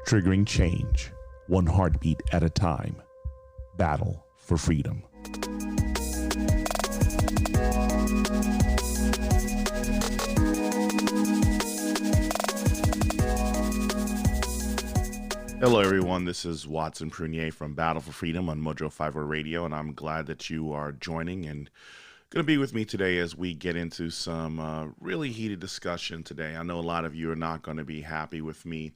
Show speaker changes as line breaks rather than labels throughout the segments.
triggering change, one heartbeat at a time. Battle for freedom. Hello, everyone. This is Watson Prunier from Battle for Freedom on Mojo 50 Radio, and I'm glad that you are joining and going to be with me today as we get into some really heated discussion today. I know a lot of you are not going to be happy with me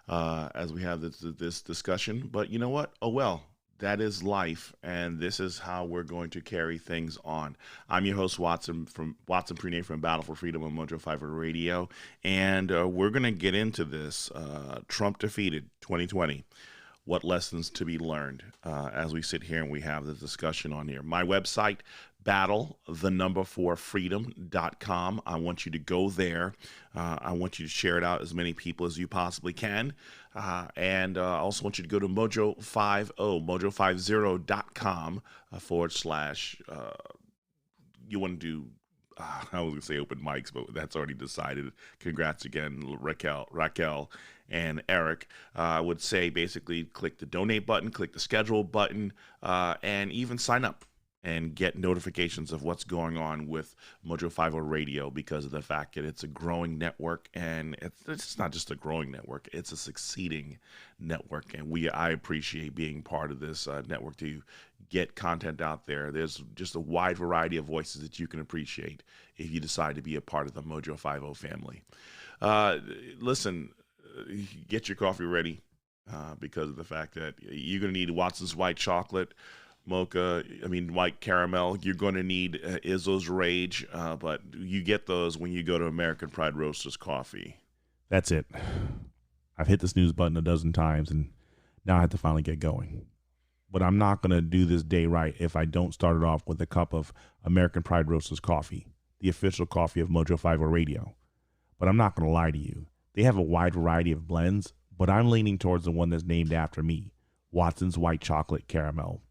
as we have this discussion, but you know what? Oh, well, that is life, and this is how we're going to carry things on. I'm your host, Watson Prunier from Battle for Freedom on Mojo 50 Radio, and we're going to get into this. Trump defeated 2020. What lessons to be learned as we sit here and we have the discussion on here. My website, Battle4Freedom.com. I want you to go there. I want you to share it out as many people as you possibly can. And I also want you to go to mojo50.com / you want to do, I was going to say open mics, but that's already decided. Congrats again, Raquel and Eric. I would say basically click the donate button, click the schedule button, and even sign up and get notifications of what's going on with Mojo 50 Radio, because of the fact that it's a growing network, and it's not just a growing network, it's a succeeding network, and I appreciate being part of this network to get content out there. There's just a wide variety of voices that you can appreciate if you decide to be a part of the Mojo 50 family. Listen, get your coffee ready because of the fact that you're going to need Watson's white chocolate, white caramel. You're going to need Izzo's Rage, but you get those when you go to American Pride Roasters Coffee. That's it. I've hit the snooze button a dozen times, and now I have to finally get going. But I'm not going to do this day right if I don't start it off with a cup of American Pride Roasters Coffee, the official coffee of Mojo 50 Radio. But I'm not going to lie to you. They have a wide variety of blends, but I'm leaning towards the one that's named after me, Watson's White Chocolate Caramel.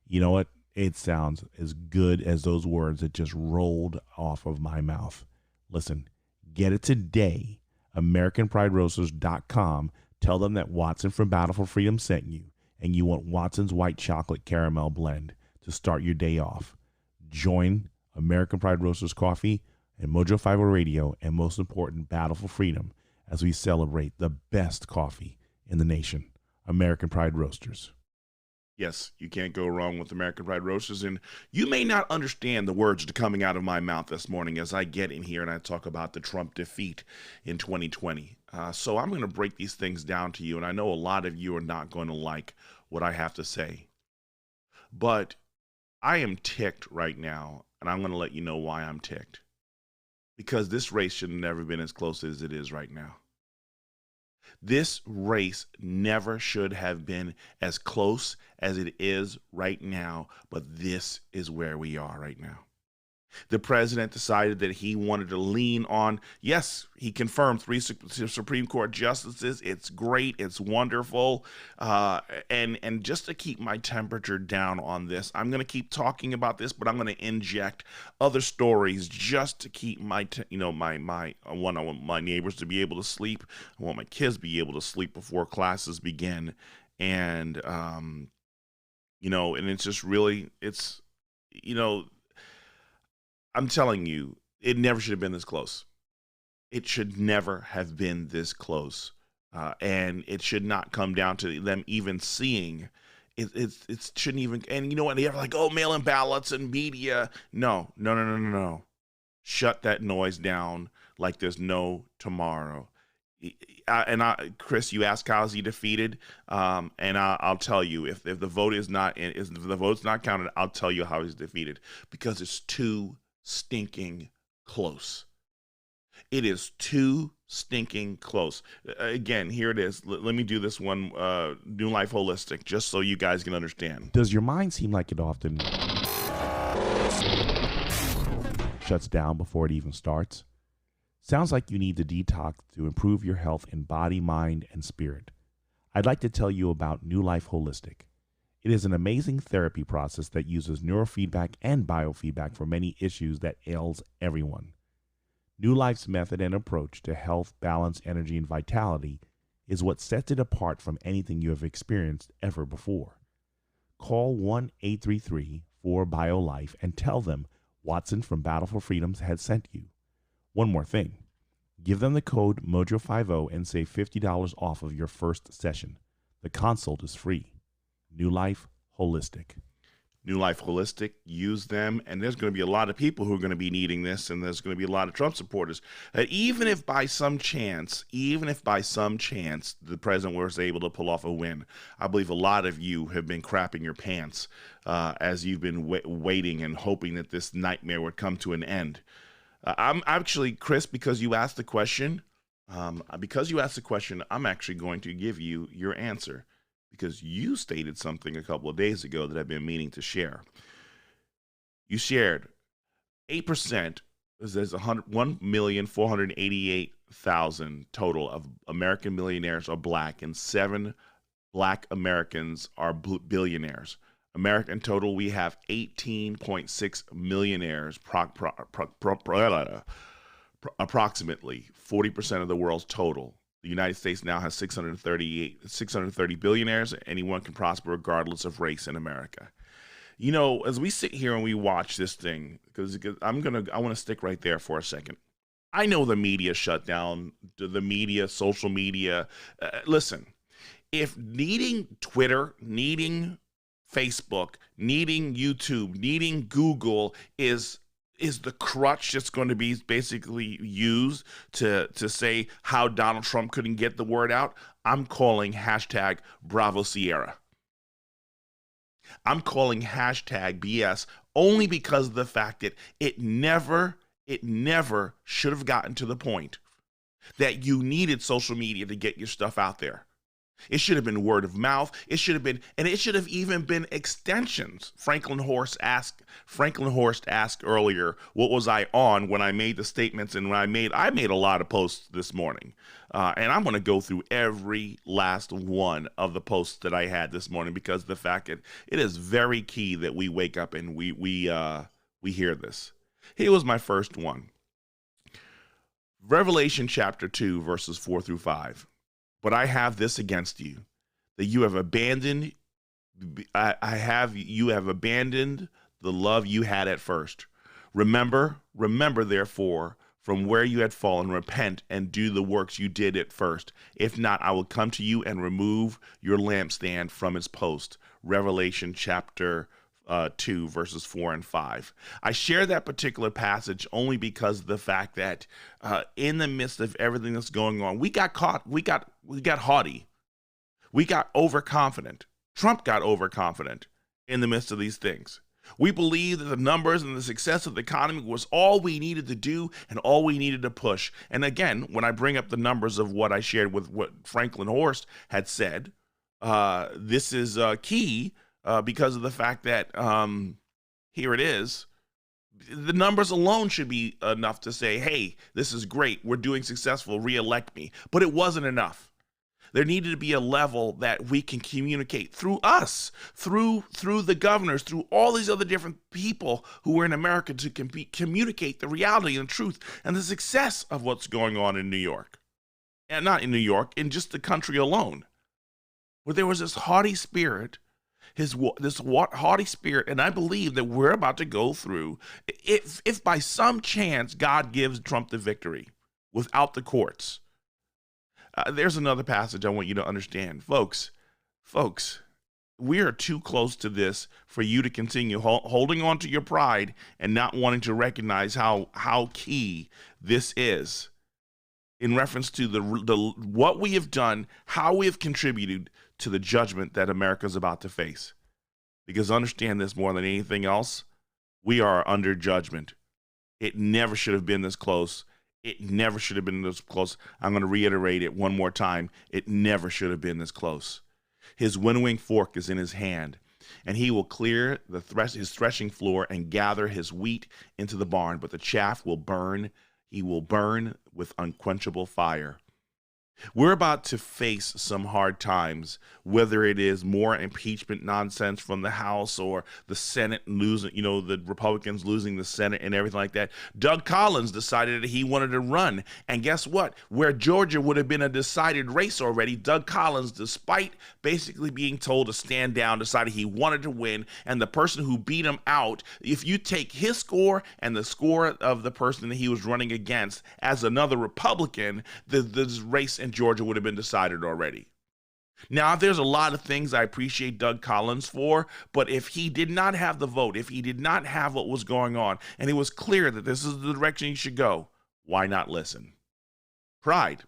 You know what? It sounds as good as those words that just rolled off of my mouth. Listen, get it today. AmericanPrideRoasters.com. Tell them that Watson from Battle for Freedom sent you, and you want Watson's White Chocolate Caramel blend to start your day off. Join American Pride Roasters Coffee and Mojo 50 Radio, and most important, Battle for Freedom, as we celebrate the best coffee in the nation, American Pride Roasters. Yes, you can't go wrong with American Pride Roasters, and you may not understand the words that are coming out of my mouth this morning as I get in here and I talk about the Trump defeat in 2020. So I'm going to break these things down to you, and I know a lot of you are not going to like what I have to say. But I am ticked right now, and I'm going to let you know why I'm ticked. Because this race should have never been as close as it is right now. This race never should have been as close as it is right now, but this is where we are right now. The president decided that he wanted to lean on, yes, he confirmed 3 Supreme Court justices. It's great. It's wonderful. And just to keep my temperature down on this, I'm going to keep talking about this, but I'm going to inject other stories just to keep I want my neighbors to be able to sleep. I want my kids to be able to sleep before classes begin. And, and it's just really, I'm telling you, it never should have been this close. It should never have been this close. And it should not come down to them even seeing it. It shouldn't even, and you know what? They're like, oh, mail-in ballots and media. No. Shut that noise down like there's no tomorrow. Chris, you asked how's he defeated, and I'll tell you if the vote is not if the vote's not counted, I'll tell you how he's defeated, because it's too stinking close. It is too stinking close. Again, here it is. Let me do this one, New Life Holistic, just so you guys can understand. Does your mind seem like it often shuts down before it even starts? Sounds like you need to detox to improve your health in body, mind, and spirit. I'd like to tell you about New Life Holistic. It is an amazing therapy process that uses neurofeedback and biofeedback for many issues that ails everyone. New Life's method and approach to health, balance, energy, and vitality is what sets it apart from anything you have experienced ever before. Call 1-833-4-BIO-LIFE and tell them Watson from Battle for Freedom had sent you. One more thing. Give them the code MOJO50 and save $50 off of your first session. The consult is free. New Life Holistic.
New Life Holistic, use them, and there's going to be a lot of people who are going to be needing this, and there's going to be a lot of Trump supporters. Even if by some chance, the president was able to pull off a win, I believe a lot of you have been crapping your pants as you've been waiting and hoping that this nightmare would come to an end. I'm actually, Chris, because you asked the question, I'm actually going to give you your answer, because you stated something a couple of days ago that I've been meaning to share. You shared 8%, there's 1,488,000 total of American millionaires are black, and 7 black Americans are billionaires. American total, we have 18.6 millionaires, approximately 40% of the world's total. The United States now has 630 billionaires. Anyone can prosper regardless of race in America. You know, as we sit here and we watch this thing, because I want to stick right there for a second. I know the media shut down, the media, social media. Listen, if needing Twitter, needing Facebook, needing YouTube, needing Google is the crutch that's going to be basically used to say how Donald Trump couldn't get the word out, I'm calling hashtag Bravo Sierra. I'm calling hashtag BS only because of the fact that it never should have gotten to the point that you needed social media to get your stuff out there. It should have been word of mouth. It should have even been extensions. Franklin Horst asked earlier, what was I on when I made the statements? And when I made a lot of posts this morning. And I'm going to go through every last one of the posts that I had this morning, because the fact that it is very key that we wake up and we hear this. Here was my first one. Revelation chapter 2, verses 4 through 5. But I have this against you, that you have abandoned, you have abandoned the love you had at first. Remember, therefore, from where you had fallen, repent and do the works you did at first. If not, I will come to you and remove your lampstand from its post. Revelation chapter 2, verses 4 and 5. I share that particular passage only because of the fact that in the midst of everything that's going on, we got caught. We got haughty. We got overconfident. Trump got overconfident in the midst of these things. We believed that the numbers and the success of the economy was all we needed to do and all we needed to push. And again, when I bring up the numbers of what I shared with what Franklin Horst had said, this is key. Because of the fact that, here it is, the numbers alone should be enough to say, hey, this is great, we're doing successful, reelect me. But it wasn't enough. There needed to be a level that we can communicate through us, through the governors, through all these other different people who are in America to communicate the reality and the truth and the success of what's going on in New York. And not in New York, in just the country alone. Where there was this haughty spirit, this haughty spirit, and I believe that we're about to go through, if by some chance God gives Trump the victory without the courts. There's another passage I want you to understand. Folks, we are too close to this for you to continue holding on to your pride and not wanting to recognize how key this is in reference to the what we have done, how we have contributed to the judgment that America is about to face. Because understand this more than anything else, we are under judgment. It never should have been this close. It never should have been this close. I'm going to reiterate it one more time. It never should have been this close. His winnowing fork is in his hand, and he will clear his threshing floor and gather his wheat into the barn, but the chaff will burn. He will burn with unquenchable fire. We're about to face some hard times, whether it is more impeachment nonsense from the House or the Senate losing, the Republicans losing the Senate and everything like that. Doug Collins decided that he wanted to run. And guess what? Where Georgia would have been a decided race already, Doug Collins, despite basically being told to stand down, decided he wanted to win. And the person who beat him out, if you take his score and the score of the person that he was running against as another Republican, the race in Georgia would have been decided already. Now, there's a lot of things I appreciate Doug Collins for, but if he did not have the vote, if he did not have what was going on, and it was clear that this is the direction he should go, why not listen? Pride.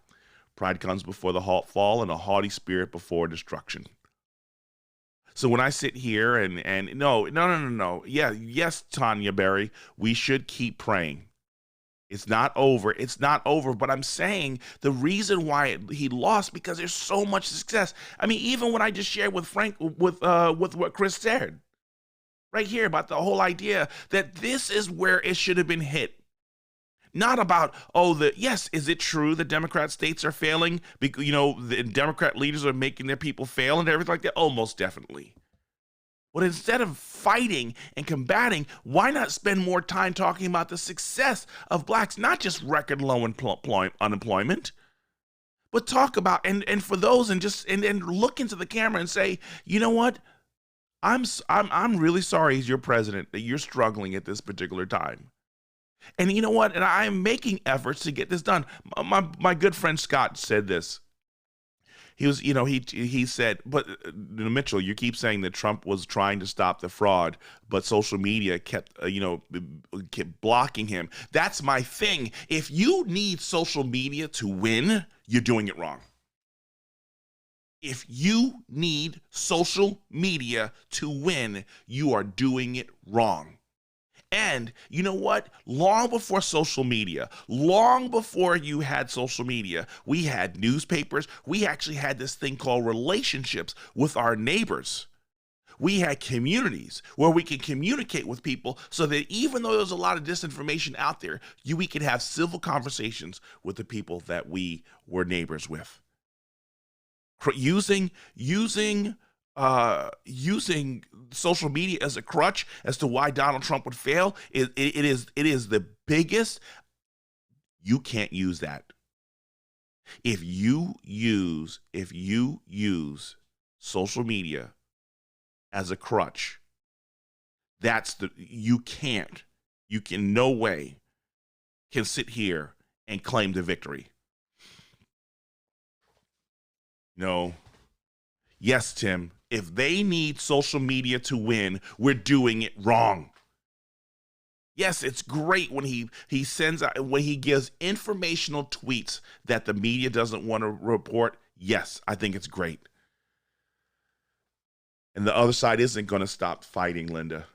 Pride comes before the fall, and a haughty spirit before destruction. So when I sit here and no. Yeah, yes, Tanya Berry, we should keep praying. It's not over. It's not over. But I'm saying the reason why he lost, because there's so much success. I mean, even when I just shared with Frank, with what Chris said right here about the whole idea that this is where it should have been hit. Not about, yes, is it true that Democrat states are failing? Because, the Democrat leaders are making their people fail and everything like that? Oh, most definitely. But instead of fighting and combating, why not spend more time talking about the success of blacks, not just record low unemployment, but talk about, and for those, and look into the camera and say, you know what? I'm really sorry as your president that you're struggling at this particular time. And you know what? And I'm making efforts to get this done. My good friend Scott said this. He was, he said, but Mitchell, you keep saying that Trump was trying to stop the fraud, but social media kept blocking him. That's my thing. If you need social media to win, you're doing it wrong. If you need social media to win, you are doing it wrong. And you know what? Long before social media, long before you had social media, we had newspapers. We actually had this thing called relationships with our neighbors. We had communities where we could communicate with people so that even though there's a lot of disinformation out there, we could have civil conversations with the people that we were neighbors with. Using social media as a crutch as to why Donald Trump would fail, it is the biggest. You can't use that. If you use social media as a crutch, you can no way can sit here and claim the victory. No. Yes, Tim, if they need social media to win, we're doing it wrong. Yes, it's great when he sends out, when he gives informational tweets that the media doesn't want to report. Yes, I think it's great. And the other side isn't going to stop fighting, Linda.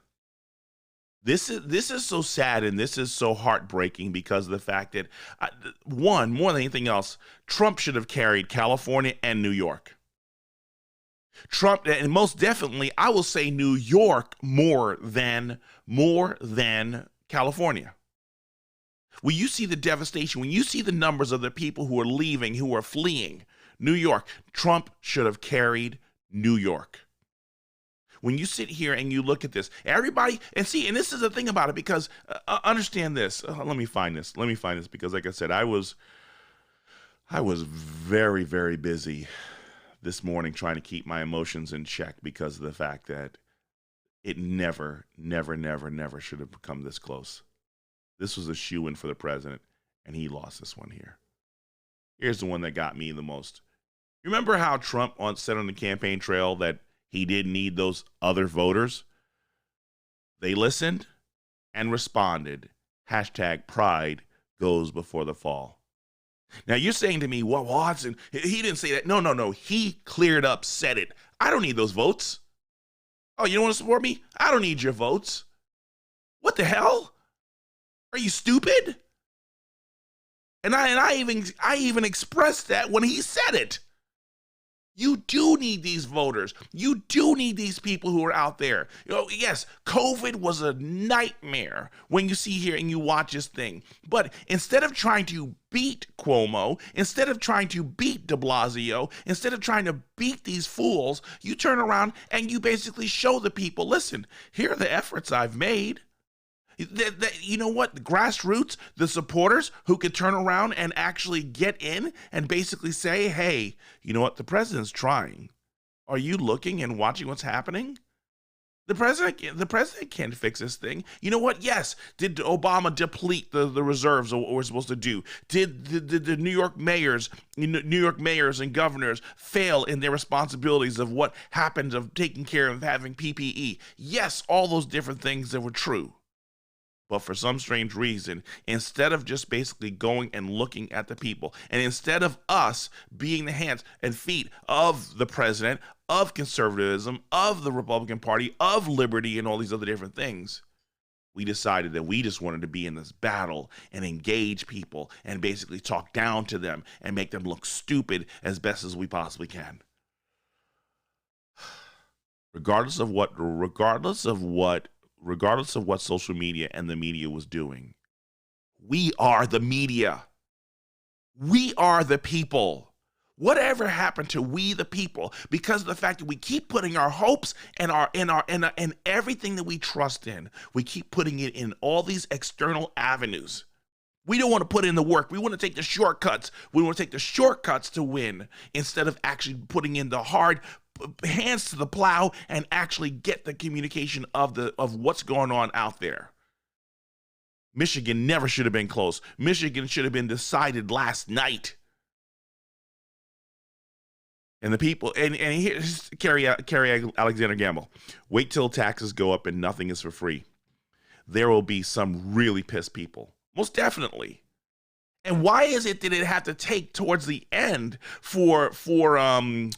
This is so sad and this is so heartbreaking because of the fact that, one, more than anything else, Trump should have carried California and New York. Trump, and most definitely, I will say New York more than California. When you see the devastation, when you see the numbers of the people who are leaving, who are fleeing New York, Trump should have carried New York. When you sit here and you look at this, everybody, and this is the thing about it, because understand this. Let me find this because, like I said, I was very, very busy this morning trying to keep my emotions in check because of the fact that it never should have come this close. This was a shoo-in for the president, and he lost this one here. Here's the one that got me the most. Remember how Trump said on the campaign trail that he didn't need those other voters? They listened and responded. #pride goes before the fall. Now you're saying to me, well, Watson, he didn't say that. No. He cleared up, said it. I don't need those votes. Oh, you don't want to support me? I don't need your votes. What the hell? Are you stupid? And I even expressed that when he said it. You do need these voters. You do need these people who are out there. Yes, COVID was a nightmare when you see here and you watch this thing. But instead of trying to beat Cuomo, instead of trying to beat de Blasio, instead of trying to beat these fools, you turn around and you basically show the people, listen, here are the efforts I've made. You know what? The grassroots, the supporters who could turn around and actually get in and basically say, hey, you know what? The president's trying. Are you looking and watching what's happening? The president can't fix this thing. You know what? Yes. Did Obama deplete the reserves of what we're supposed to do? Did the New York mayors and governors fail in their responsibilities of what happened of taking care of having PPE? Yes, all those different things that were true. But for some strange reason, instead of just basically going and looking at the people, and instead of us being the hands and feet of the president, of conservatism, of the Republican Party, of liberty, and all these other different things, we decided that we just wanted to be in this battle and engage people and basically talk down to them and make them look stupid as best as we possibly can. Regardless of what social media and the media was doing, we are the media. We are the people. Whatever happened to we the people? Because of the fact that we keep putting our hopes and and everything that we trust in, we keep putting it in all these external avenues. We don't want to put in the work. We want to take the shortcuts. We want to take the shortcuts to win instead of actually putting in the hard hands to the plow and actually get the communication of what's going on out there. Michigan never should have been close. Michigan should have been decided last night. And the people, and here's Carrie Alexander Gamble. Wait till taxes go up and nothing is for free. There will be some really pissed people. Most definitely. And why is it that it had to take towards the end for 50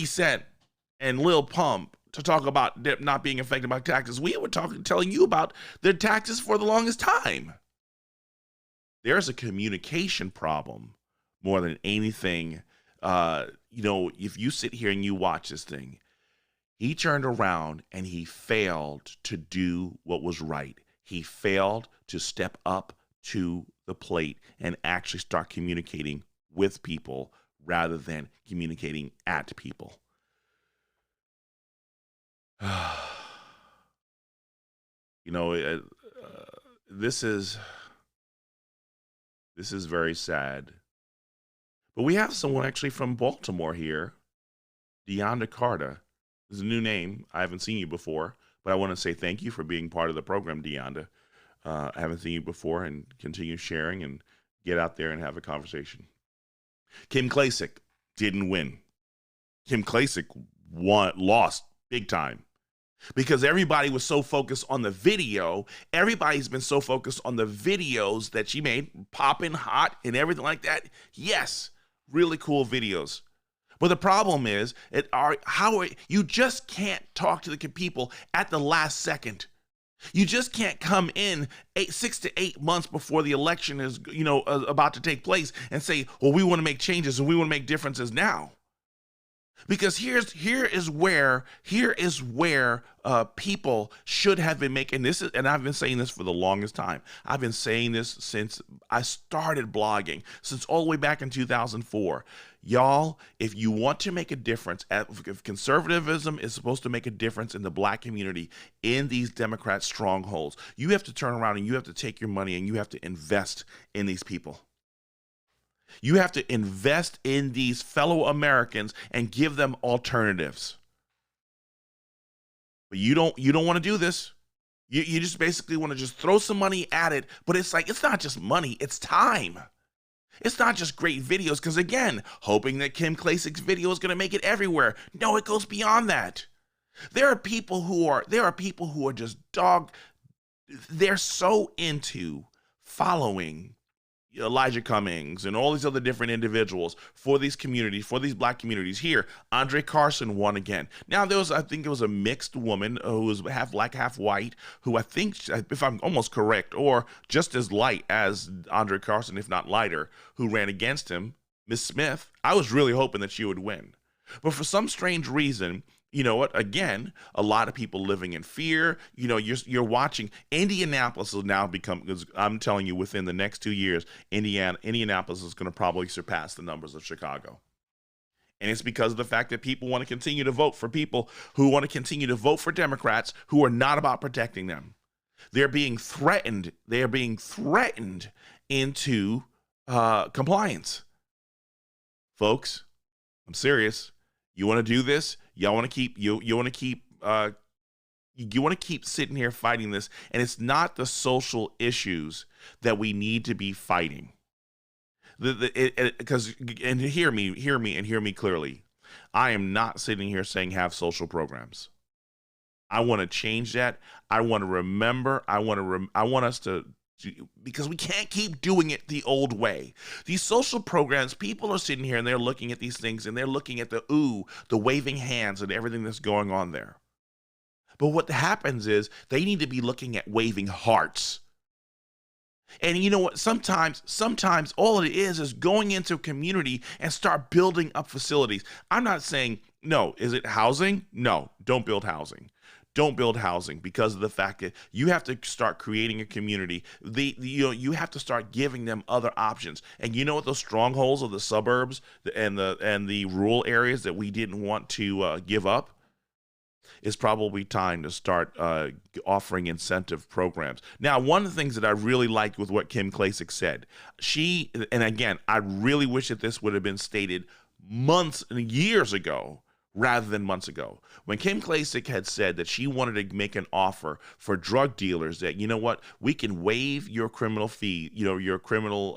Cent and Lil Pump to talk about not being affected by taxes? We were telling you about their taxes for the longest time. There's a communication problem more than anything. If you sit here and you watch this thing, he turned around and he failed to do what was right. He failed to step up to the plate and actually start communicating with people rather than communicating at people. This is very sad. But we have someone actually from Baltimore here, Deonda Carter. This is a new name. I haven't seen you before, but I want to say thank you for being part of the program, Deonda. I haven't seen you before, and continue sharing and get out there and have a conversation. Kim Klacik didn't win. Kim Klacik lost big time because everybody was so focused on the video. Everybody's been so focused on the videos that she made, popping hot and everything like that. Yes, really cool videos. But the problem is, you just can't talk to the people at the last second. You just can't come in 6 to 8 months before the election is, about to take place and say, well, we want to make changes and we want to make differences now. Because here is where people should have been making this, and I've been saying this for the longest time. I've been saying this since I started blogging, since all the way back in 2004. Y'all, if you want to make a difference, if conservatism is supposed to make a difference in the black community, in these Democrat strongholds, you have to turn around and you have to take your money and you have to invest in these people. You have to invest in these fellow Americans and give them alternatives. But you don't want to do this. You just basically want to just throw some money at it. But it's like, it's not just money, it's time. It's not just great videos, because again, hoping that Kim Klasik's video is going to make it everywhere. No, it goes beyond that. There are people who are just they're so into following Elijah Cummings and all these other different individuals for these communities, for these black communities. Here, Andre Carson won again. Now I think it was a mixed woman who was half black, half white, who I think, if I'm almost correct, or just as light as Andre Carson, if not lighter, who ran against him, Miss Smith. I was really hoping that she would win. But for some strange reason, you know what? Again, a lot of people living in fear. You know, you're watching Indianapolis has now become. Because I'm telling you, within the next 2 years, Indianapolis is going to probably surpass the numbers of Chicago. And it's because of the fact that people want to continue to vote for people who want to continue to vote for Democrats who are not about protecting them. They're being threatened. They are being threatened into compliance. Folks, I'm serious. You want to do this? Y'all want to keep you want to keep sitting here fighting this, and it's not the social issues that we need to be fighting. Because hear me clearly. I am not sitting here saying have social programs. I want to change that. I want to remember. I want us to, because we can't keep doing it the old way. These social programs, people are sitting here and they're looking at these things and they're looking at the waving hands and everything that's going on there. But what happens is they need to be looking at waving hearts. And you know what? Sometimes all it is going into a community and start building up facilities. I'm not saying, no, is it housing? No, don't build housing. Don't build housing, because of the fact that you have to start creating a community. You have to start giving them other options. And you know what? Those strongholds of the suburbs and the rural areas that we didn't want to give up, it's probably time to start offering incentive programs. Now, one of the things that I really liked with what Kim Klacik said, and again, I really wish that this would have been stated months and years ago rather than months ago. When Kim Klacik had said that she wanted to make an offer for drug dealers that, you know what, we can waive your criminal fee, your criminal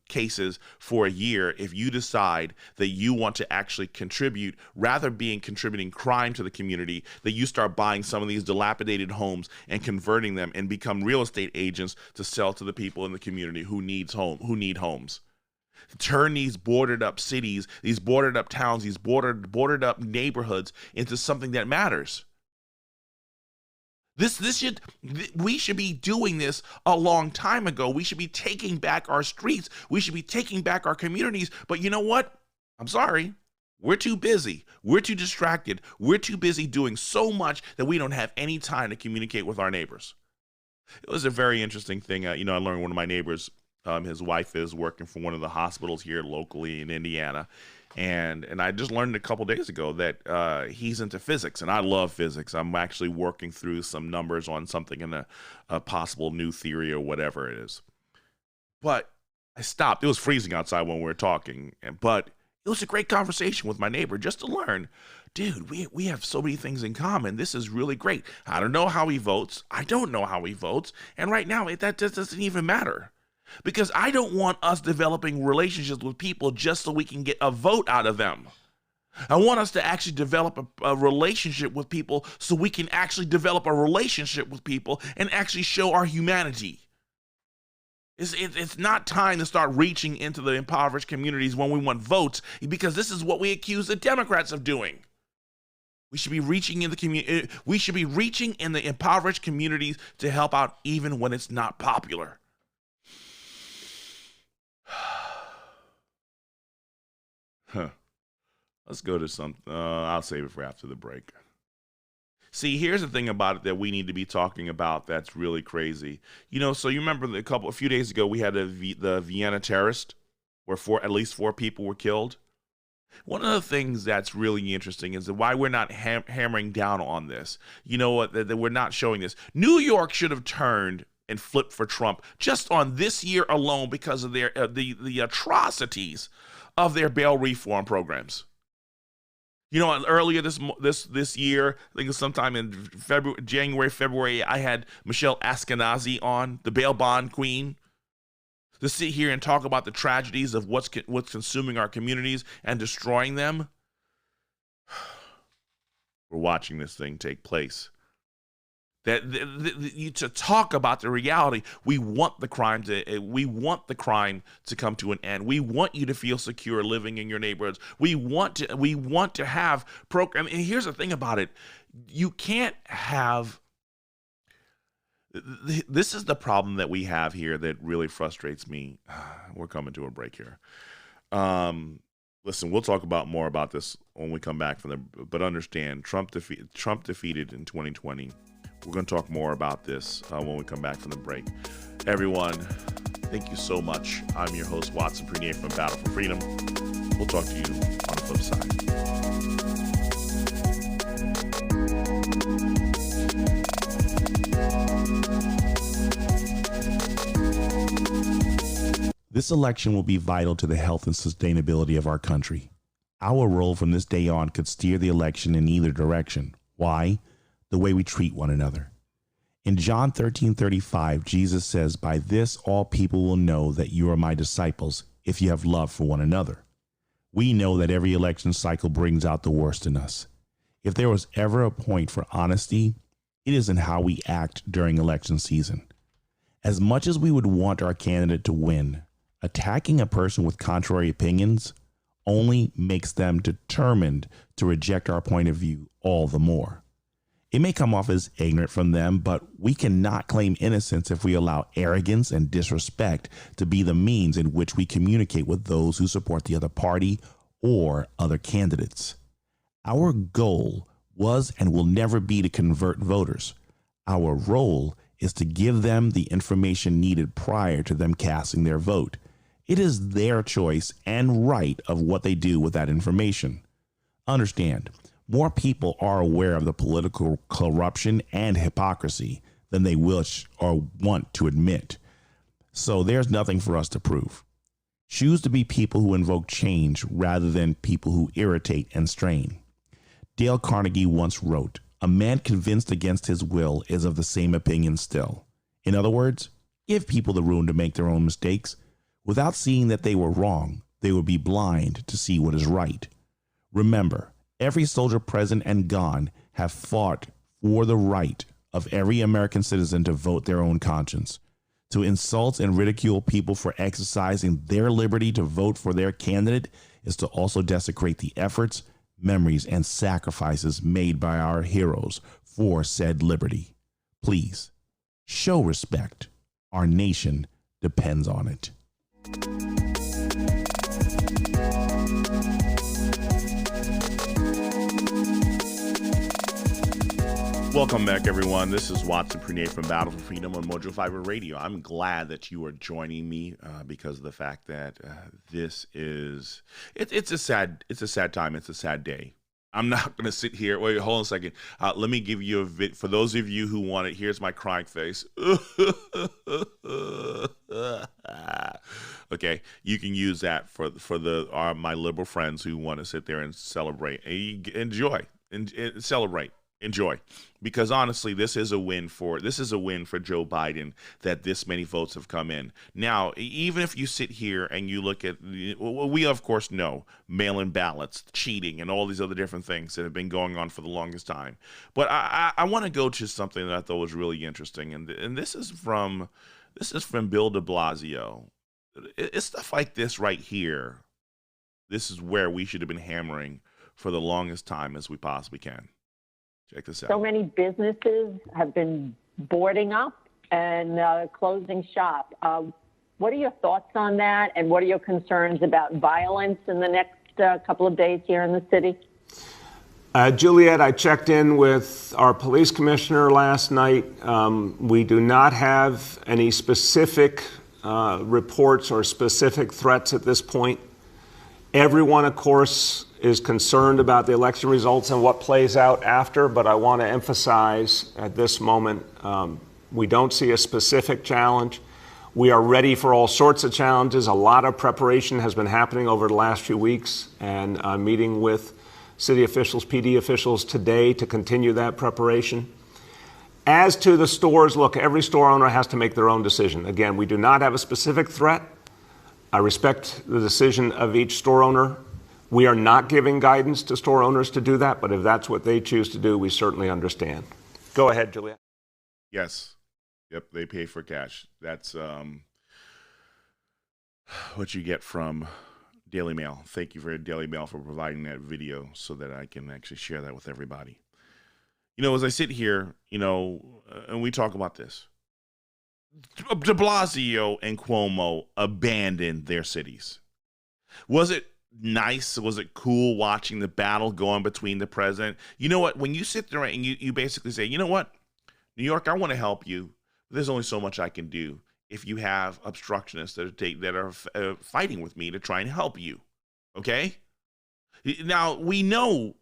cases for a year if you decide that you want to actually contribute, rather being contributing crime to the community, that you start buying some of these dilapidated homes and converting them and become real estate agents to sell to the people in the community who need homes. Turn these boarded up cities, these boarded up towns, these boarded up neighborhoods into something that matters. We should be doing this a long time ago. We should be taking back our streets. We should be taking back our communities. But you know what? I'm sorry. We're too busy. We're too distracted. We're too busy doing so much that we don't have any time to communicate with our neighbors. It was a very interesting thing. I learned one of my neighbors, his wife is working for one of the hospitals here locally in Indiana. And I just learned a couple days ago that he's into physics, and I love physics. I'm actually working through some numbers on something in a possible new theory or whatever it is. But I stopped. It was freezing outside when we were talking, but it was a great conversation with my neighbor just to learn, dude, we have so many things in common. This is really great. I don't know how he votes. I don't know how he votes. And right now, that just doesn't even matter. Because I don't want us developing relationships with people just so we can get a vote out of them. I want us to actually develop a relationship with people so we can actually develop a relationship with people and actually show our humanity. It's not time to start reaching into the impoverished communities when we want votes, because this is what we accuse the Democrats of doing. We should be reaching in the community. We should be reaching in the impoverished communities to help out even when it's not popular. Let's go to some. I'll save it for after the break. See, here's the thing about it that we need to be talking about that's really crazy. So you remember a few days ago we had the Vienna terrorist, where at least 4 people were killed. One of the things that's really interesting is that why we're not hammering down on this. You know what? That we're not showing this. New York should have turned and flipped for Trump just on this year alone because of their the atrocities of their bail reform programs. Earlier this year, I think it was sometime in January, February, I had Michelle Ashkenazi on, the bail bond queen, to sit here and talk about the tragedies of what's consuming our communities and destroying them. We're watching this thing take place. To talk about the reality, we want the crime to come to an end. We want you to feel secure living in your neighborhoods. We want to have program. And here's the thing about it: you can't have. This is the problem that we have here that really frustrates me. We're coming to a break here. Listen, we'll talk about more about this when we come back from the. But understand, Trump defeated in 2020. We're going to talk more about this when we come back from the break. Everyone, thank you so much. I'm your host, Watson Prunier from Battle for Freedom. We'll talk to you on the flip side.
This election will be vital to the health and sustainability of our country. Our role from this day on could steer the election in either direction. Why? The way we treat one another. In John 13:35, Jesus says, "By this all people will know that you are my disciples, if you have love for one another." We know that every election cycle brings out the worst in us. If there was ever a point for honesty, it is in how we act during election season. As much as we would want our candidate to win, attacking a person with contrary opinions only makes them determined to reject our point of view all the more. It may come off as ignorant from them, but we cannot claim innocence if we allow arrogance and disrespect to be the means in which we communicate with those who support the other party or other candidates. Our goal was and will never be to convert voters. Our role is to give them the information needed prior to them casting their vote. It is their choice and right of what they do with that information. Understand, more people are aware of the political corruption and hypocrisy than they wish or want to admit. So there's nothing for us to prove. Choose to be people who invoke change rather than people who irritate and strain. Dale Carnegie once wrote, "A man convinced against his will is of the same opinion still." In other words, give people the room to make their own mistakes. Without seeing that they were wrong, they would be blind to see what is right. Remember, every soldier present and gone have fought for the right of every American citizen to vote their own conscience. To insult and ridicule people for exercising their liberty to vote for their candidate is to also desecrate the efforts, memories, and sacrifices made by our heroes for said liberty. Please, show respect. Our nation depends on it.
Welcome back, everyone. This is Watson Prunier from Battle for Freedom on Mojo 5 Radio. I'm glad that you are joining me because of the fact that this is it's a sad time. It's a sad day. I'm not going to sit here. Wait, hold on a second. Let me give you a for those of you who want it. Here's my crying face. Okay, you can use that for my liberal friends who want to sit there and celebrate. Enjoy and celebrate. Enjoy, because honestly, this is a win for Joe Biden that this many votes have come in. Now, even if you sit here and you look at, we of course know mail-in ballots, cheating, and all these other different things that have been going on for the longest time. But I want to go to something that I thought was really interesting, and this is from Bill de Blasio. It's stuff like this right here. This is where we should have been hammering for the longest time as we possibly can. Check this out.
So many businesses have been boarding up and closing shop. What are your thoughts on that? And what are your concerns about violence in the next couple of days here in the city?
Juliet, I checked in with our police commissioner last night. We do not have any specific reports or specific threats at this point. Everyone, of course, is concerned about the election results and what plays out after, but I want to emphasize at this moment, we don't see a specific challenge. We are ready for all sorts of challenges. A lot of preparation has been happening over the last few weeks, and I'm meeting with city officials, PD officials today to continue that preparation. As to the stores, look, every store owner has to make their own decision. Again, we do not have a specific threat. I respect the decision of each store owner. We are not giving guidance to store owners to do that, but if that's what they choose to do, we certainly understand. Go ahead, Juliet.
Yes. Yep, they pay for cash. That's what you get from Daily Mail. Thank you for Daily Mail for providing that video so that I can actually share that with everybody. You know, as I sit here, and we talk about this, de Blasio and Cuomo abandoned their cities. Was it nice? Was it cool watching the battle going between the president? You know what? When you sit there and you basically say, you know what, New York, I want to help you. But there's only so much I can do if you have obstructionists that are fighting with me to try and help you. Okay? Now, we know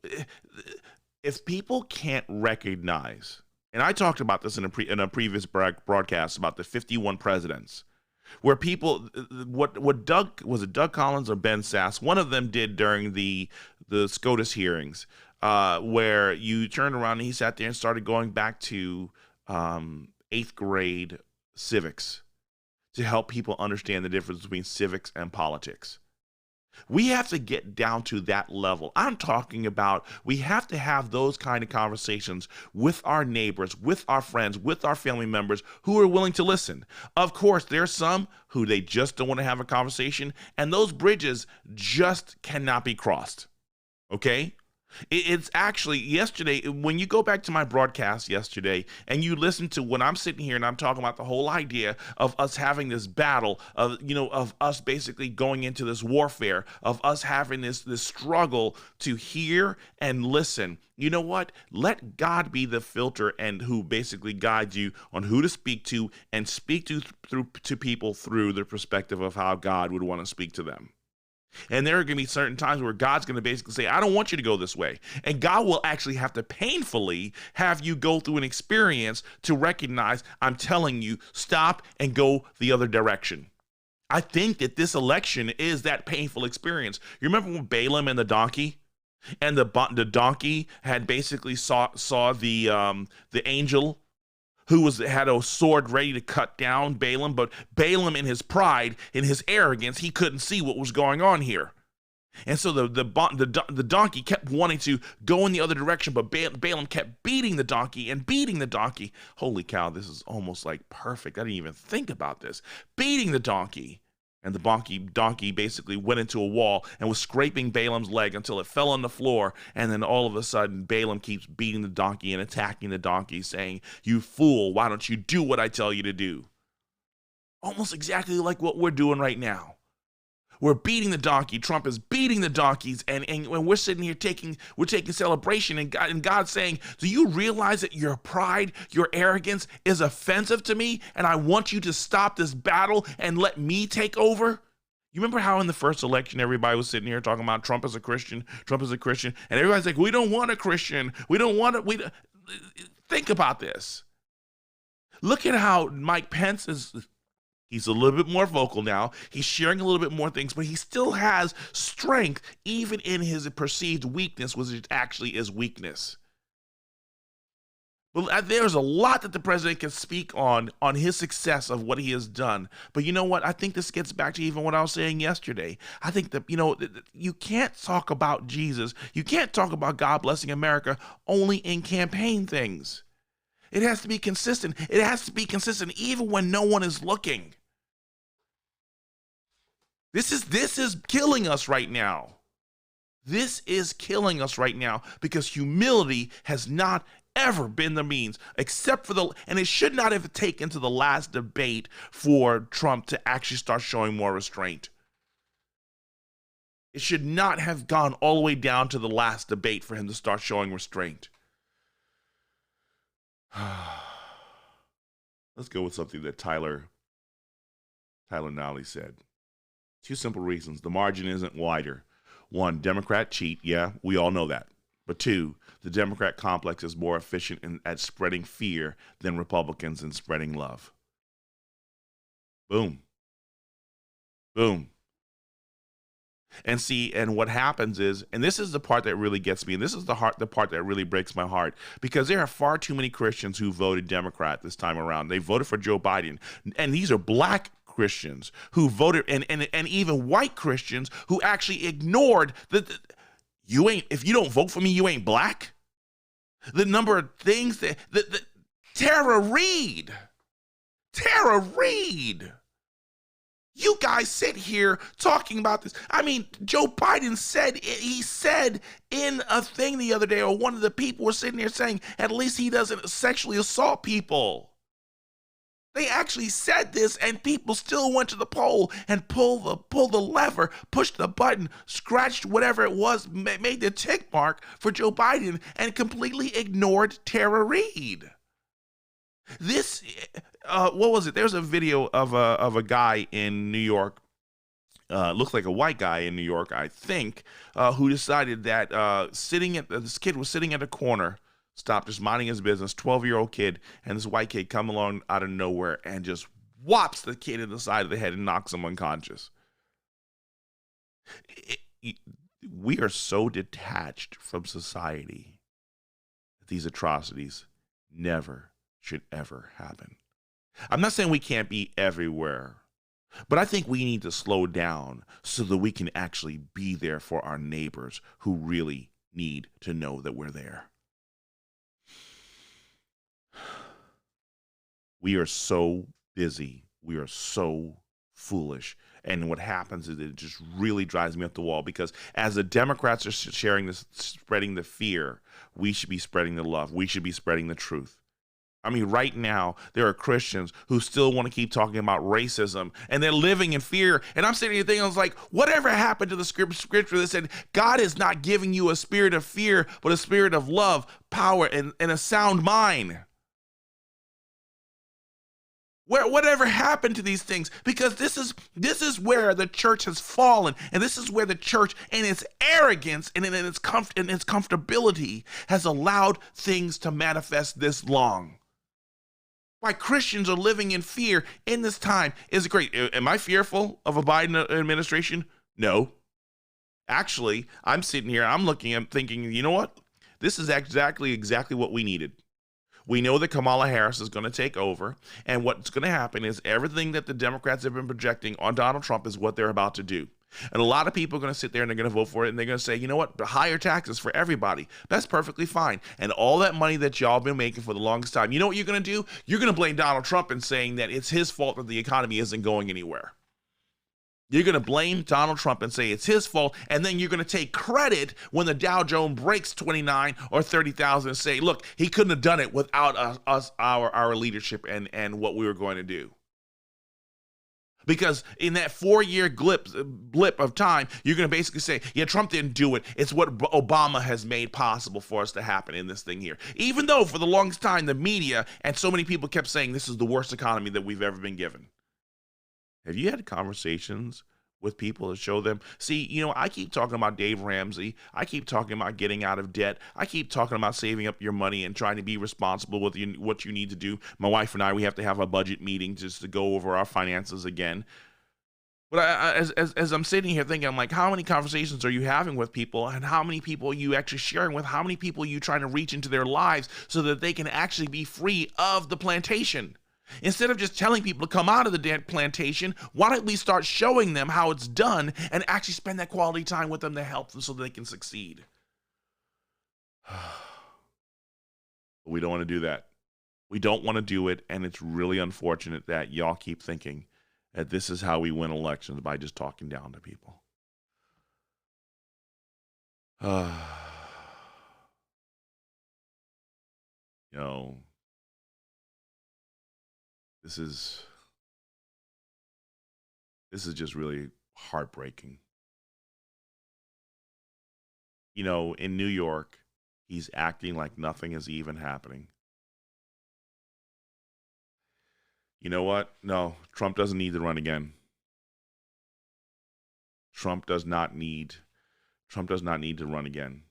if people can't recognize, and I talked about this in a previous broadcast about the 51 presidents, where people, what Doug, was it Doug Collins or Ben Sass? One of them did during the SCOTUS hearings, where you turned around and he sat there and started going back to 8th grade civics to help people understand the difference between civics and politics. We have to get down to that level. I'm talking about we have to have those kind of conversations with our neighbors, with our friends, with our family members who are willing to listen. Of course, there's some who they just don't want to have a conversation, and those bridges just cannot be crossed. Okay? It's actually yesterday, when you go back to my broadcast yesterday and you listen to when I'm sitting here and I'm talking about the whole idea of us having this battle of us basically going into this warfare, of us having this struggle to hear and listen. You know what? Let God be the filter and who basically guides you on who to speak to and speak to people through the perspective of how God would want to speak to them. And there are going to be certain times where God's going to basically say, I don't want you to go this way. And God will actually have to painfully have you go through an experience to recognize, I'm telling you, stop and go the other direction. I think that this election is that painful experience. You remember when Balaam and the donkey? And the donkey had basically saw the angel who had a sword ready to cut down Balaam, but Balaam in his pride, in his arrogance, he couldn't see what was going on here. And so the donkey kept wanting to go in the other direction, but Balaam kept beating the donkey and beating the donkey. Holy cow, this is almost like perfect. I didn't even think about this. Beating the donkey. And the donkey basically went into a wall and was scraping Balaam's leg until it fell on the floor. And then all of a sudden, Balaam keeps beating the donkey and attacking the donkey, saying, you fool, why don't you do what I tell you to do? Almost exactly like what we're doing right now. We're beating the donkey. Trump is beating the donkeys. And when we're sitting here we're taking celebration, and God's saying, do you realize that your pride, your arrogance is offensive to me? And I want you to stop this battle and let me take over? You remember how in the first election, everybody was sitting here talking about Trump is a Christian, Trump is a Christian. And everybody's like, we don't want a Christian. We don't want it. Think about this. Look at how Mike Pence is. He's a little bit more vocal now. He's sharing a little bit more things, but he still has strength even in his perceived weakness, which actually is weakness. But there's a lot that the president can speak on his success of what he has done. But you know what? I think this gets back to even what I was saying yesterday. I think that, you can't talk about Jesus. You can't talk about God blessing America only in campaign things. It has to be consistent. It has to be consistent even when no one is looking. This is killing us right now. This is killing us right now because humility has not ever been the means, except for and it should not have taken to the last debate for Trump to actually start showing more restraint. It should not have gone all the way down to the last debate for him to start showing restraint. Let's go with something that Tyler Nally said. 2 simple reasons. The margin isn't wider. 1, Democrat cheat. Yeah, we all know that. But 2, the Democrat complex is more efficient at spreading fear than Republicans in spreading love. Boom. Boom. And what happens is, and this is the part that really gets me, and this is the part that really breaks my heart, because there are far too many Christians who voted Democrat this time around. They voted for Joe Biden, and these are black Christians who voted, and even white Christians who actually ignored if you don't vote for me, you ain't black. The number of things that Tara Reid. You guys sit here talking about this. I mean, Joe Biden said in a thing the other day, or one of the people were sitting there saying, at least he doesn't sexually assault people. They actually said this, and people still went to the poll and pulled the lever, pushed the button, scratched whatever it was, made the tick mark for Joe Biden, and completely ignored Tara Reid. This, what was it? There's a video of a guy in New York. Looks like a white guy in New York, I think, who decided that this kid was sitting at a corner, stopped, just minding his business, 12-year-old kid, and this white kid come along out of nowhere and just whops the kid in the side of the head and knocks him unconscious. We are so detached from society that these atrocities never should ever happen. I'm not saying we can't be everywhere, but I think we need to slow down so that we can actually be there for our neighbors who really need to know that we're there. We are so busy. We are so foolish. And what happens is it just really drives me up the wall, because as the Democrats are sharing this, spreading the fear, we should be spreading the love. We should be spreading the truth. I mean, right now, there are Christians who still want to keep talking about racism, and they're living in fear. And I'm sitting here thinking, I was like, whatever happened to the scripture that said, God is not giving you a spirit of fear, but a spirit of love, power, and a sound mind? Whatever happened to these things? Because this is where the church has fallen, and this is where the church, in its arrogance and in its comfortability, has allowed things to manifest this long. Why Christians are living in fear in this time is great. Am I fearful of a Biden administration? No. Actually, I'm sitting here, I'm thinking, you know what? This is exactly what we needed. We know that Kamala Harris is going to take over, and what's going to happen is everything that the Democrats have been projecting on Donald Trump is what they're about to do. And a lot of people are going to sit there and they're going to vote for it, and they're going to say, you know what, higher taxes for everybody. That's perfectly fine. And all that money that y'all been making for the longest time, you know what you're going to do? You're going to blame Donald Trump and saying that it's his fault that the economy isn't going anywhere. You're going to blame Donald Trump and say it's his fault, and then you're going to take credit when the Dow Jones breaks 29 or 30,000 and say, look, he couldn't have done it without us, our leadership and what we were going to do. Because in that 4-year blip of time, you're going to basically say, yeah, Trump didn't do it. It's what Obama has made possible for us to happen in this thing here. Even though for the longest time, the media and so many people kept saying this is the worst economy that we've ever been given. Have you had conversations with people to show them? See, you know, I keep talking about Dave Ramsey. I keep talking about getting out of debt. I keep talking about saving up your money and trying to be responsible with what you need to do. My wife and I, we have to have a budget meeting just to go over our finances again. But as I'm sitting here thinking, I'm like, how many conversations are you having with people, and how many people are you actually sharing with? How many people are you trying to reach into their lives so that they can actually be free of the plantation? Instead of just telling people to come out of the plantation, why don't we start showing them how it's done and actually spend that quality time with them to help them so they can succeed? We don't want to do that. We don't want to do it, and it's really unfortunate that y'all keep thinking that this is how we win elections, by just talking down to people. You know, This is just really heartbreaking. You know, in New York, he's acting like nothing is even happening. You know what? No, Trump doesn't need to run again. Trump does not need to run again.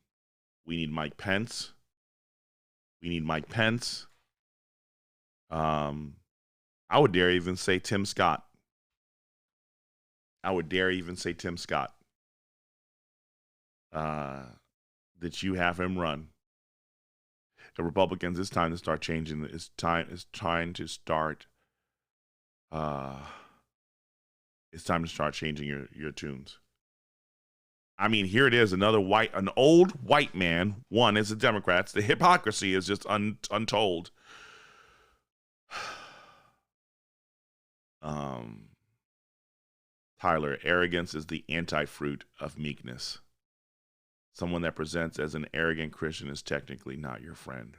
We need Mike Pence. I would dare even say Tim Scott. That you have him run. The Republicans, it's time to start changing. It's time to start changing your tunes. I mean, here it is, an old white man. One is the Democrats. The hypocrisy is just untold. Tyler, arrogance is the anti-fruit of meekness. Someone that presents as an arrogant Christian is technically not your friend.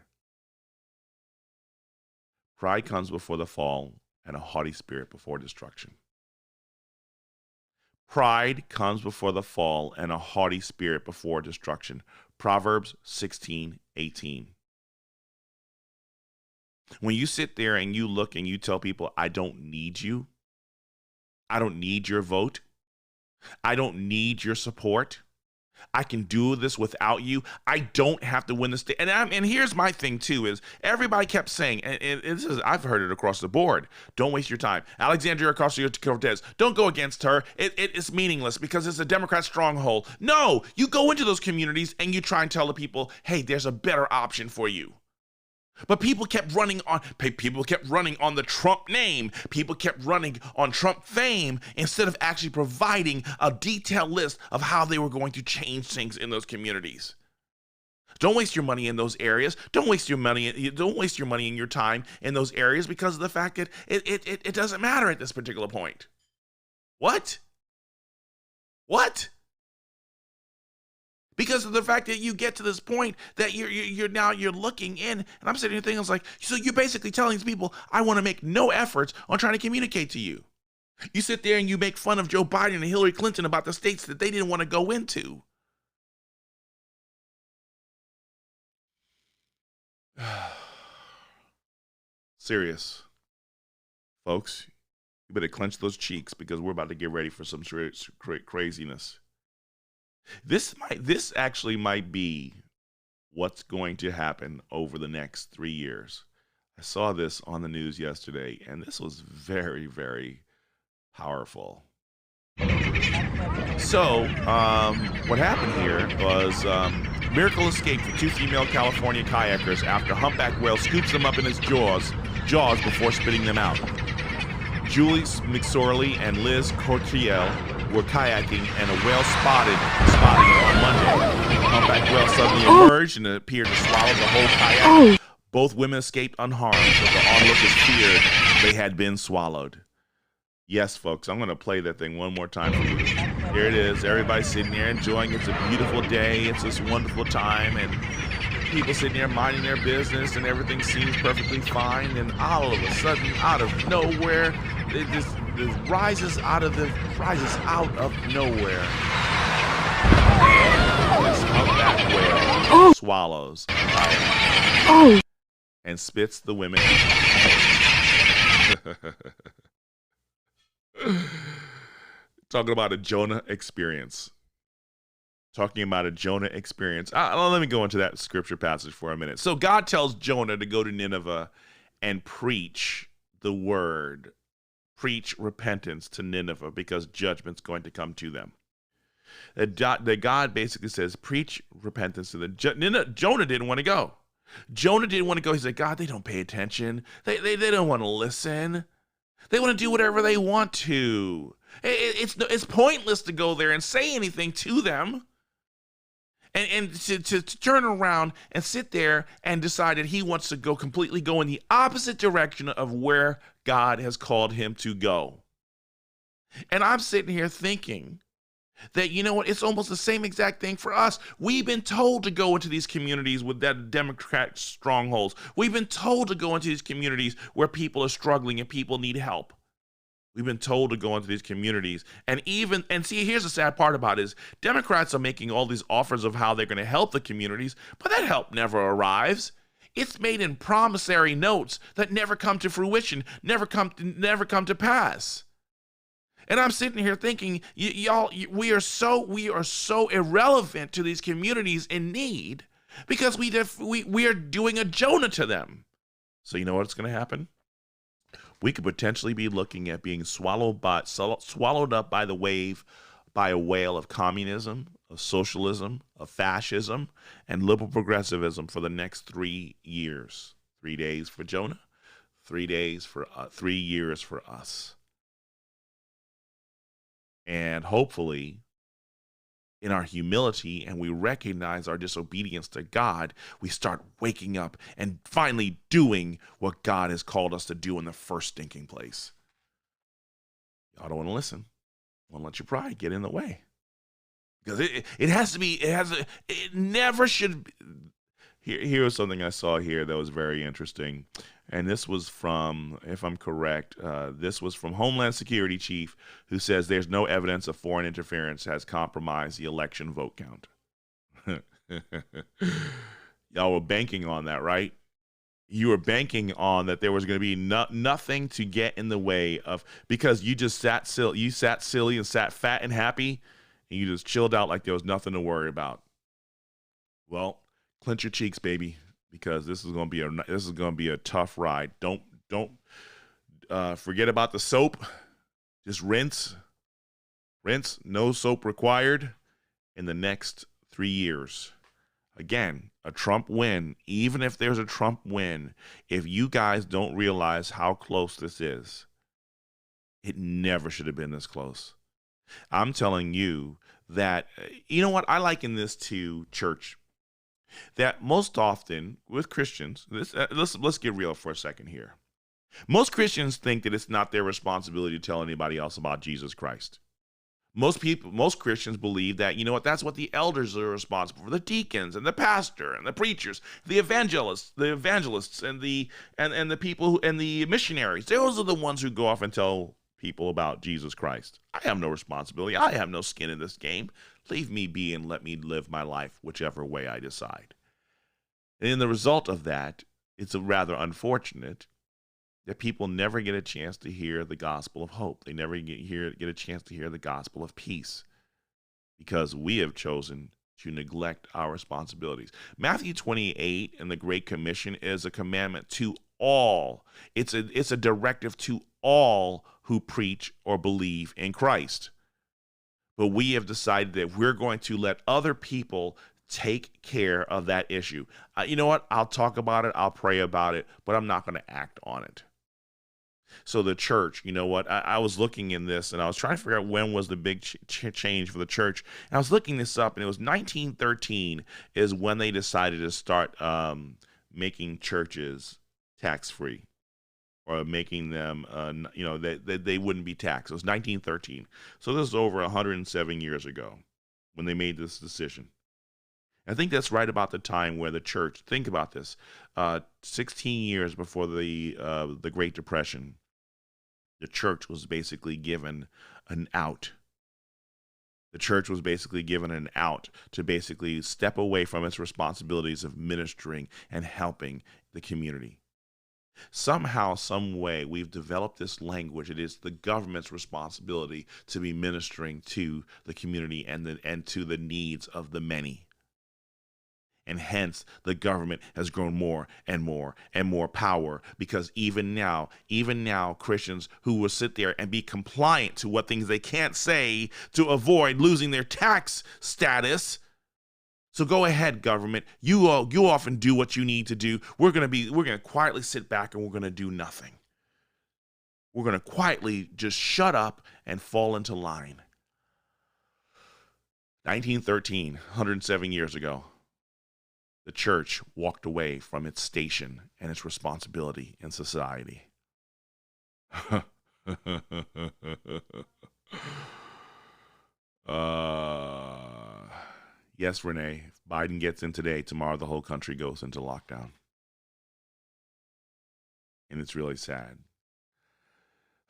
Pride comes before the fall, and a haughty spirit before destruction. Pride comes before the fall, and a haughty spirit before destruction. Proverbs 16:18. When you sit there and you look and you tell people, I don't need you, I don't need your vote, I don't need your support, I can do this without you, I don't have to win the state. And here's my thing too, is everybody kept saying, and this is, I've heard it across the board, don't waste your time. Alexandria Ocasio-Cortez, don't go against her. It's meaningless because it's a Democrat stronghold. No, you go into those communities and you try and tell the people, hey, there's a better option for you. But people kept running on the Trump name. People kept running on Trump fame instead of actually providing a detailed list of how they were going to change things in those communities. Don't waste your money in those areas. Don't waste your money and your time in those areas because of the fact that it doesn't matter at this particular point. What? Because of the fact that you get to this point that you're looking in, and I'm sitting here thinking, I was like, so you're basically telling these people, I want to make no efforts on trying to communicate to you. You sit there and you make fun of Joe Biden and Hillary Clinton about the states that they didn't want to go into. Serious. Folks, you better clench those cheeks because we're about to get ready for some craziness. This actually might be what's going to happen over the next 3 years. I saw this on the news yesterday, and this was very, very powerful. So, what happened here was miracle escape for 2 female California kayakers after humpback whale scoops them up in its jaws before spitting them out. Julie McSorley and Liz Cortiel were kayaking and a whale spotting on Monday. The humpback whale suddenly emerged and it appeared to swallow the whole kayak. Both women escaped unharmed, but the onlookers feared they had been swallowed. Yes, folks, I'm going to play that thing one more time for you. Here it is. Everybody's sitting there enjoying. It's a beautiful day. It's this wonderful time, and people sitting there minding their business, and everything seems perfectly fine. And all of a sudden, out of nowhere, this rises out of nowhere. And this humpback whale swallows and spits the women. Talking about a Jonah experience. Let me go into that scripture passage for a minute. So God tells Jonah to go to Nineveh and preach the word. Preach repentance to Nineveh because judgment's going to come to them. That God basically says, preach repentance to them. Jonah didn't want to go. He said, God, they don't pay attention. They don't want to listen. They want to do whatever they want to. It's pointless to go there and say anything to them. And to turn around and sit there and decide that he wants to go in the opposite direction of where God has called him to go. And I'm sitting here thinking that, you know what, it's almost the same exact thing for us. We've been told to go into these communities with that Democrat strongholds. We've been told to go into these communities where people are struggling and people need help. We've been told to go into these communities. And see, here's the sad part about it is Democrats are making all these offers of how they're going to help the communities, but that help never arrives. It's made in promissory notes that never come to fruition, never come to pass. And I'm sitting here thinking, we are so irrelevant to these communities in need because we are doing a Jonah to them. So you know what's going to happen? We could potentially be looking at being swallowed up by a whale of communism, of socialism, of fascism, and liberal progressivism for the next 3 years. 3 days for Jonah, 3 years for us. And hopefully, in our humility and we recognize our disobedience to God, we start waking up and finally doing what God has called us to do in the first stinking place. Y'all don't want to listen. Won't let your pride get in the way. Because it never should. Here's something I saw here that was very interesting. And this was from, if I'm correct, this was from Homeland Security chief, who says there's no evidence of foreign interference has compromised the election vote count. Y'all were banking on that, right? You were banking on that there was going to be nothing to get in the way of, because you just sat silly and sat fat and happy, and you just chilled out like there was nothing to worry about. Well, clench your cheeks, baby, because this is going to be a tough ride. Don't forget about the soap. Just rinse. No soap required in the next 3 years. Again, a Trump win, even if there's a Trump win, if you guys don't realize how close this is, it never should have been this close. I'm telling you that, you know what, I liken this to church. That most often with Christians, let's get real for a second here. Most Christians think that it's not their responsibility to tell anybody else about Jesus Christ. Most Christians believe that, you know what, that's what the elders are responsible for, the deacons and the pastor and the preachers, the evangelists and the people and the missionaries. Those are the ones who go off and tell people about Jesus Christ. I have no responsibility. I have no skin in this game. Leave me be and let me live my life whichever way I decide. And in the result of that, it's rather unfortunate that people never get a chance to hear the gospel of hope. They never get a chance to hear the gospel of peace, because we have chosen to neglect our responsibilities. Matthew 28 and the Great Commission is a commandment to all. It's a directive to all who preach or believe in Christ. But we have decided that we're going to let other people take care of that issue. You know what? I'll talk about it. I'll pray about it, but I'm not going to act on it. So the church, you know what? I was looking in this, and I was trying to figure out when was the big change for the church. And I was looking this up, and it was 1913 is when they decided to start making churches tax-free, or making them, they wouldn't be taxed. It was 1913. So this is over 107 years ago when they made this decision. I think that's right about the time where the church, think about this, 16 years before the Great Depression, the church was basically given an out. The church was basically given an out to basically step away from its responsibilities of ministering and helping the community. Somehow, some way, we've developed this language. It is the government's responsibility to be ministering to the community and to the needs of the many. And hence, the government has grown more and more and more power, because even now, Christians who will sit there and be compliant to what things they can't say to avoid losing their tax status. So go ahead, government. You off and do what you need to do. We're going to quietly sit back and we're going to do nothing. We're going to quietly just shut up and fall into line. 1913, 107 years ago. The church walked away from its station and its responsibility in society. Yes, Renee, if Biden gets in today, tomorrow the whole country goes into lockdown. And it's really sad.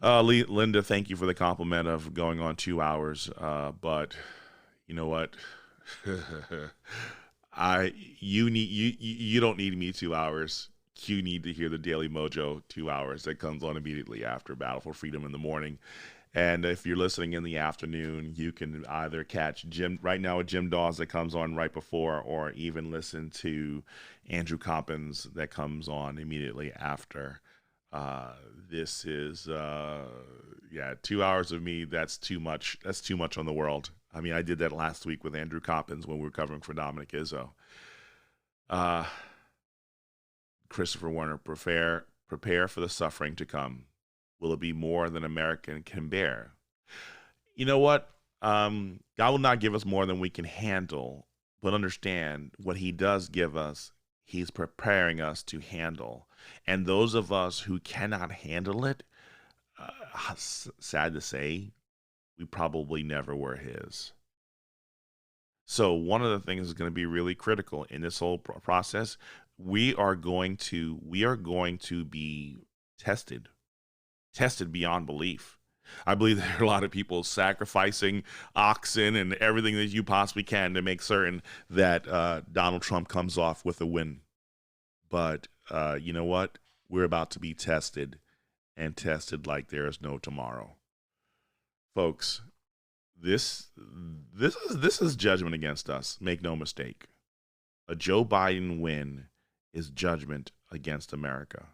Linda, thank you for the compliment of going on 2 hours. But you know what? You don't need me 2 hours. You need to hear the Daily Mojo 2 hours that comes on immediately after Battle for Freedom in the morning. And if you're listening in the afternoon, you can either catch Jim Dawes that comes on right before, or even listen to Andrew Coppins that comes on immediately after. This is 2 hours of me. That's too much. That's too much on the world. I mean, I did that last week with Andrew Coppins when we were covering for Dominic Izzo. Christopher Warner, prepare for the suffering to come. Will it be more than American can bear? You know what? God will not give us more than we can handle, but understand what he does give us, he's preparing us to handle. And those of us who cannot handle it, sad to say, we probably never were his. So one of the things that's going to be really critical in this whole process, we are going to be tested beyond belief. I believe there are a lot of people sacrificing oxen and everything that you possibly can to make certain that Donald Trump comes off with a win. But you know what? We're about to be tested, and tested like there is no tomorrow. Folks, this is judgment against us. Make no mistake. A Joe Biden win is judgment against America.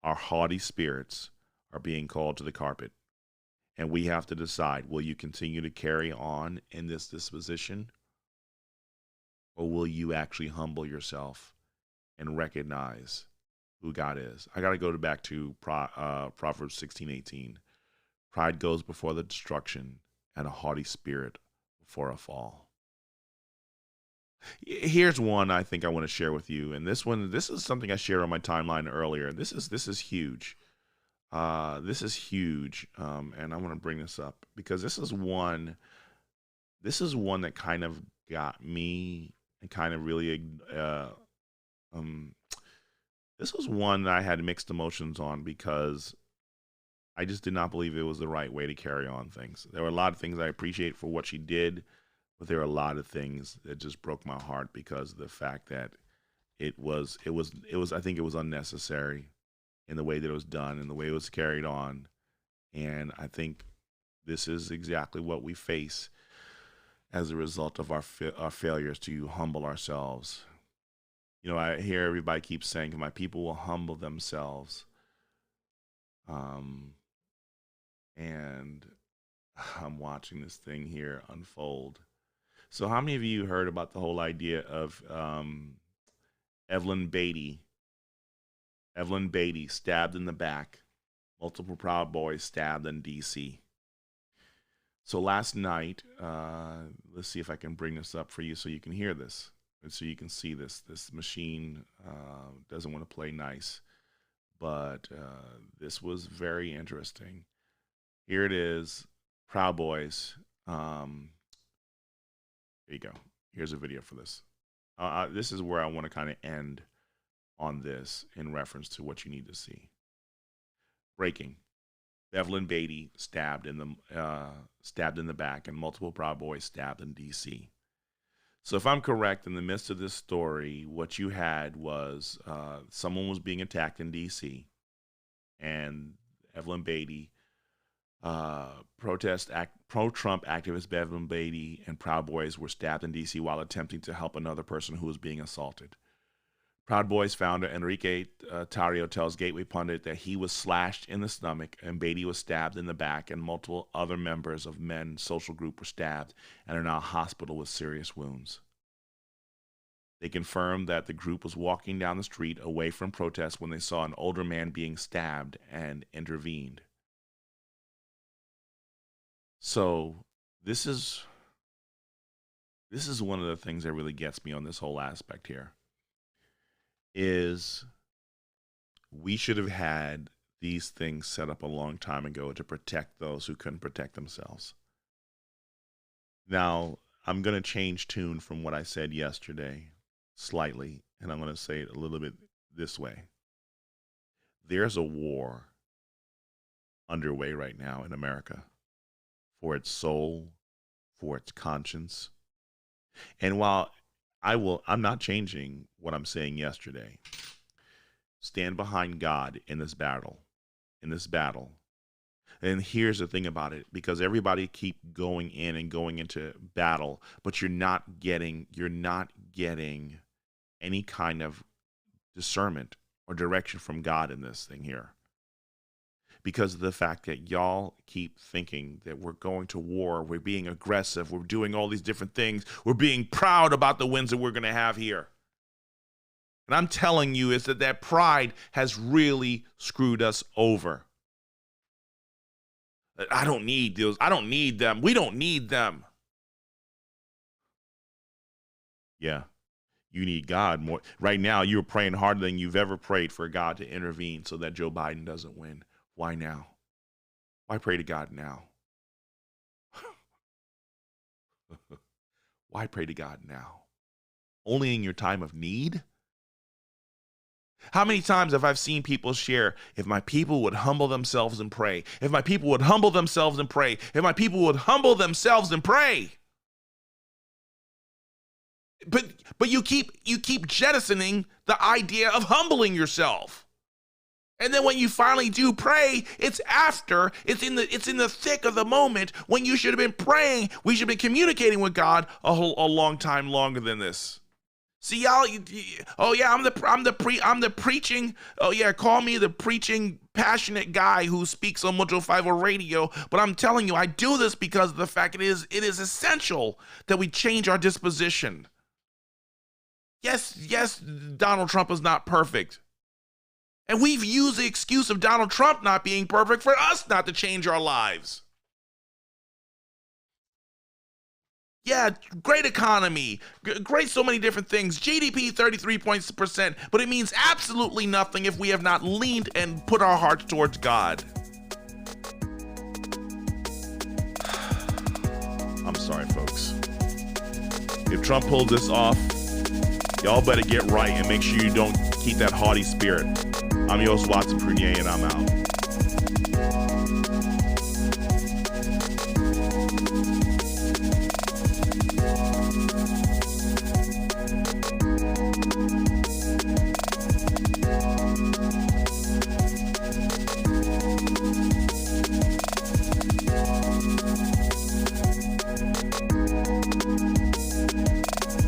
Our haughty spirits are being called to the carpet. And we have to decide, will you continue to carry on in this disposition? Or will you actually humble yourself and recognize who God is? I got to go back to Proverbs 16:18. Pride goes before the destruction, and a haughty spirit before a fall. Here's one I think I want to share with you. And this is something I shared on my timeline earlier. This is huge. This is huge, and I want to bring this up because this is one that kind of got me and kind of really, this was one that I had mixed emotions on because I just did not believe it was the right way to carry on things. There were a lot of things I appreciate for what she did, but there were a lot of things that just broke my heart because of the fact that it was I think it was unnecessary in the way that it was done and the way it was carried on. And I think this is exactly what we face as a result of our failures to humble ourselves. You know, I hear everybody keep saying, my people will humble themselves. And I'm watching this thing here unfold. So how many of you heard about the whole idea of Evelyn Beatty? Evelyn Beatty stabbed in the back. Multiple Proud Boys stabbed in D.C. So last night, let's see if I can bring this up for you so you can hear this and so you can see this. This machine doesn't want to play nice, but this was very interesting. Here it is, Proud Boys. Here you go. Here's a video for this. This is where I want to kind of end on this in reference to what you need to see. Breaking. Evelyn Beatty stabbed in the back, and multiple Proud Boys stabbed in D.C. So if I'm correct, in the midst of this story, what you had was someone was being attacked in D.C. and Evelyn Beatty, pro-Trump activist Evelyn Beatty and Proud Boys were stabbed in D.C. while attempting to help another person who was being assaulted. Proud Boys founder Enrique Tarrio tells Gateway Pundit that he was slashed in the stomach and Beatty was stabbed in the back, and multiple other members of men's social group were stabbed and are now in hospital with serious wounds. They confirmed that the group was walking down the street away from protests when they saw an older man being stabbed and intervened. So this is one of the things that really gets me on this whole aspect here. Is we should have had these things set up a long time ago to protect those who couldn't protect themselves. Now, I'm going to change tune from what I said yesterday slightly, and I'm going to say it a little bit this way. There's a war underway right now in America for its soul, for its conscience. And while I'm not changing what I'm saying yesterday. Stand behind God in this battle. And here's the thing about it, because everybody keep going in and going into battle, but you're not getting any kind of discernment or direction from God in this thing here. Because of the fact that y'all keep thinking that we're going to war, we're being aggressive, we're doing all these different things, we're being proud about the wins that we're going to have here. And I'm telling you is that pride has really screwed us over. I don't need those. I don't need them. We don't need them. Yeah, you need God more. Right now, you're praying harder than you've ever prayed for God to intervene so that Joe Biden doesn't win. Why now? Why pray to God now? Why pray to God now? Only in your time of need? How many times have I seen people share, if my people would humble themselves and pray, if my people would humble themselves and pray, if my people would humble themselves and pray. But you keep jettisoning the idea of humbling yourself. And then when you finally do pray, it's in the thick of the moment when you should have been praying. We should have been communicating with God a long time longer than this. See, y'all, oh yeah, I'm the preaching, oh yeah, call me the preaching passionate guy who speaks on Mojo 50 radio, but I'm telling you, I do this because of the fact it is essential that we change our disposition. Yes, Donald Trump is not perfect. And we've used the excuse of Donald Trump not being perfect for us not to change our lives. Yeah, great economy, great so many different things, GDP 33%, but it means absolutely nothing if we have not leaned and put our hearts towards God. I'm sorry, folks. If Trump pulls this off, y'all better get right and make sure you don't keep that haughty spirit. I'm your host, Watson Prunier, and I'm out.